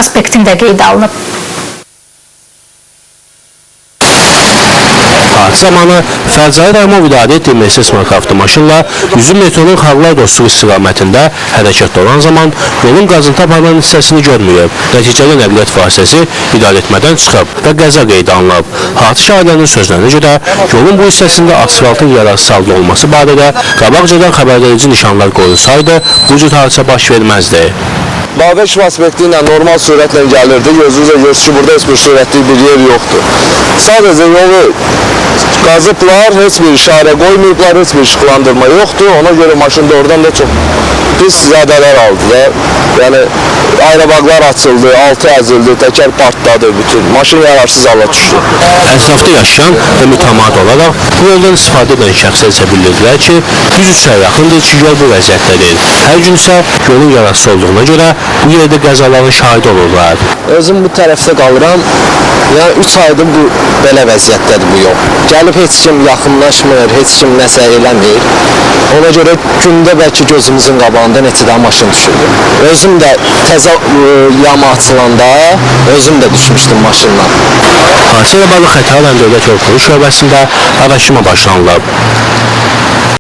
prospektində qeydə alınıb. Hadisə zamanı Fərzayı Rəhimov idarə etdiyi Mercedes marka avtomaşınla 100 metronun Xalqlar Dostluğu istiqamətində hərəkətdə olan zaman yolun qazıntı aparılan hissəsini görməyib. Nəticədə nəqliyyat vasitəsi idarəetmədən çıxıb və qəza qeydə alınıb. Hadisə şahidlərinin sözlərinə görə yolun bu hissəsində asfaltın yararsız halda olması barədə qabaqcadan xəbərverici nişanlar qoyulsaydı bu cür hadisə baş verməzdi. Babək prospekti ilə normal sürətlə gəlirdi. Gözünüzə göz ki, burada heç bir sürətli bir yer yoxdur. Sadəcə yolu qazıblar, heç bir işarə qoymayıblar, heç bir işıqlandırma yoxdur. Ona görə maşında oradan da çox pis zədələr aldı da. Yəni ayrabaqlar açıldı, altı əzildi, təkər partladı bütün. Maşın yararsız hala düşdü. Ətrafda yaşayan və mütəmadi olaraq bu yoldan istifadə edən şəxslər isə bildirdilər ki, 100-300-ə yaxındır ki, yol bu vəziyyətdədir. Hər gün isə yolun yararsız olduğuna görə bu yerdə qəzaların şahidi olurlar. Özüm bu tərəfdə qalıram. Yəni 3 aydır bu belə vəziyyətdədir bu yol. Gəlib heç kim yaxınlaşmır, heç kim nəsə eləmir. Ona görə gündə bəlkə gözümüzün qabağında neçə də maşın düşürdü. Özüm də təzə yama açılanda özüm də düşmüşdüm maşından. Hadisə ilə bağlı Xətai rayon Dövlət Yol Polis Şöbəsində araşdırma başlanılıb.